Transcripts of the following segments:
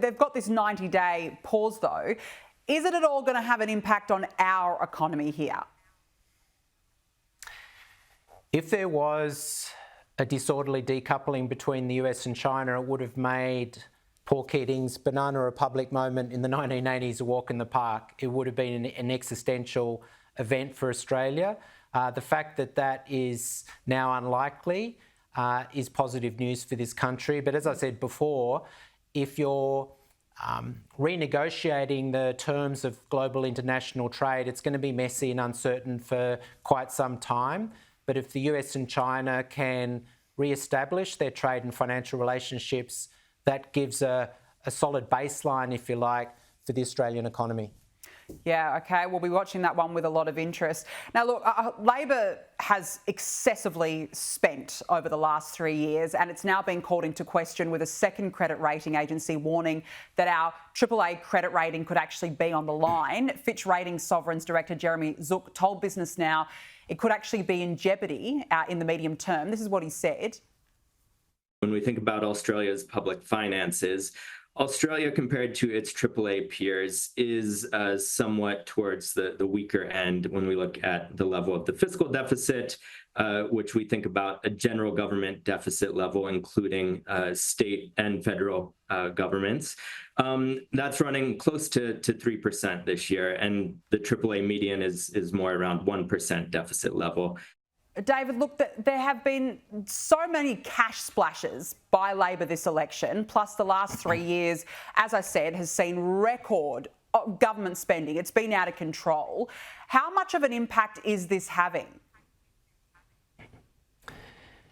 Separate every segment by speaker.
Speaker 1: They've got this 90-day pause, though. Is it at all going to have an impact on our economy here?
Speaker 2: If there was a disorderly decoupling between the US and China, it would have made Paul Keating's Banana Republic moment in the 1980s a walk in the park. It would have been an existential event for Australia. The fact that that is now unlikely is positive news for this country. But as I said before, if you're renegotiating the terms of global international trade, it's going to be messy and uncertain for quite some time. But if the US and China can re-establish their trade and financial relationships, that gives a solid baseline, if you like, for the Australian economy.
Speaker 1: Yeah, OK. We'll be watching that one with a lot of interest. Now, look, Labor has excessively spent over the last 3 years, and it's now been called into question with a second credit rating agency warning that our AAA credit rating could actually be on the line. Fitch Ratings Sovereigns Director Jeremy Zook told Business Now it could actually be in jeopardy in the medium term. This is what he said.
Speaker 3: When we think about Australia's public finances, Australia, compared to its AAA peers, is somewhat towards the weaker end when we look at the level of the fiscal deficit, which we think about a general government deficit level, including state and federal governments. That's running close to 3% this year, and the AAA median is more around 1% deficit level.
Speaker 1: David, look, there have been so many cash splashes by Labor this election, plus the last 3 years, as I said, has seen record government spending. It's been out of control. How much of an impact is this having?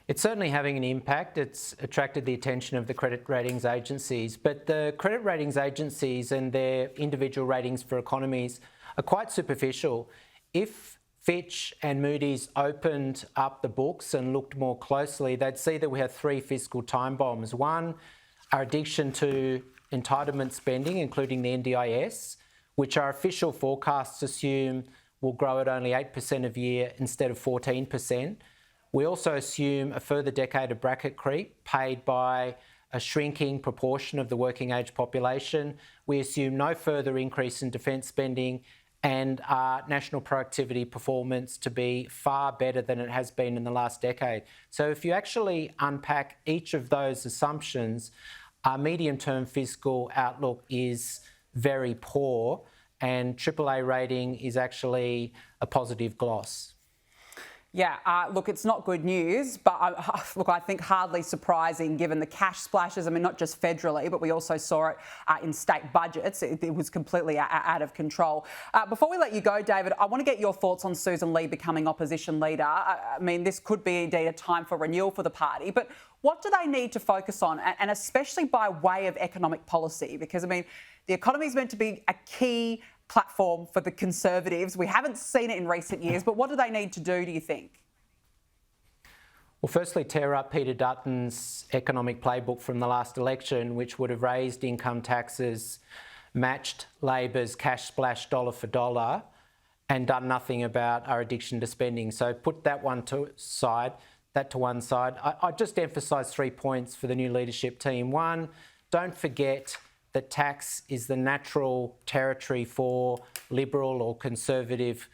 Speaker 2: It's certainly having an impact. It's attracted the attention of the credit ratings agencies, but the credit ratings agencies and their individual ratings for economies are quite superficial. If Fitch and Moody's opened up the books and looked more closely, they'd see that we have 3 fiscal time bombs. One, our addiction to entitlement spending, including the NDIS, which our official forecasts assume will grow at only 8% a year instead of 14%. We also assume a further decade of bracket creep paid by a shrinking proportion of the working age population. We assume no further increase in defence spending, and our national productivity performance to be far better than it has been in the last decade. So if you actually unpack each of those assumptions, our medium-term fiscal outlook is very poor, and AAA rating is actually a positive gloss.
Speaker 1: Yeah, look, it's not good news, but look, I think hardly surprising given the cash splashes. I mean, not just federally, but we also saw it in state budgets. It was completely out of control. Before we let you go, David, I want to get your thoughts on Susan Lee becoming opposition leader. I mean, this could be indeed a time for renewal for the party, but what do they need to focus on, and especially by way of economic policy? Because, I mean, the economy is meant to be a key platform for the Conservatives. We haven't seen it in recent years, but what do they need to do you think?
Speaker 2: Well, firstly, tear up Peter Dutton's economic playbook from the last election, which would have raised income taxes, matched Labor's cash splash dollar for dollar, and done nothing about our addiction to spending. So put that to one side. I just emphasise 3 points for the new leadership team. One, don't forget that tax is the natural territory for Liberal or Conservative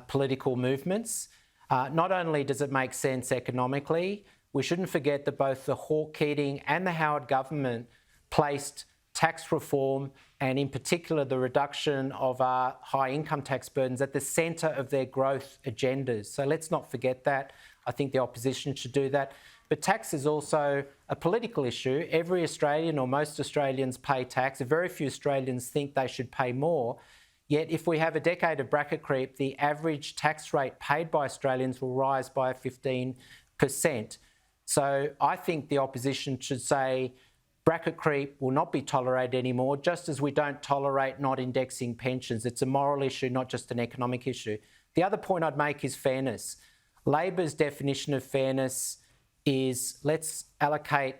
Speaker 2: political movements. Not only does it make sense economically, we shouldn't forget that both the Hawke-Keating and the Howard government placed tax reform, and in particular the reduction of our high income tax burdens, at the centre of their growth agendas. So let's not forget that. I think the opposition should do that. But tax is also a political issue. Every Australian, or most Australians, pay tax. Very few Australians think they should pay more. Yet if we have a decade of bracket creep, the average tax rate paid by Australians will rise by 15%. So I think the opposition should say bracket creep will not be tolerated anymore, just as we don't tolerate not indexing pensions. It's a moral issue, not just an economic issue. The other point I'd make is fairness. Labor's definition of fairness is let's allocate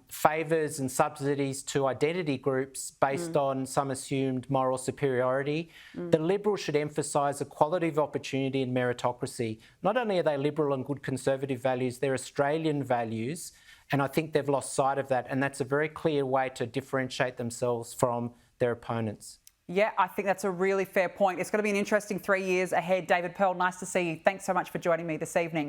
Speaker 2: favours and subsidies to identity groups based on some assumed moral superiority. The Liberals should emphasise equality of opportunity and meritocracy. Not only are they Liberal and good Conservative values, they're Australian values, And I think they've lost sight of that. And that's a very clear way to differentiate themselves from their opponents.
Speaker 1: Yeah, I think that's a really fair point. It's going to be an interesting 3 years ahead. David Pearl, nice to see you. Thanks so much for joining me this evening.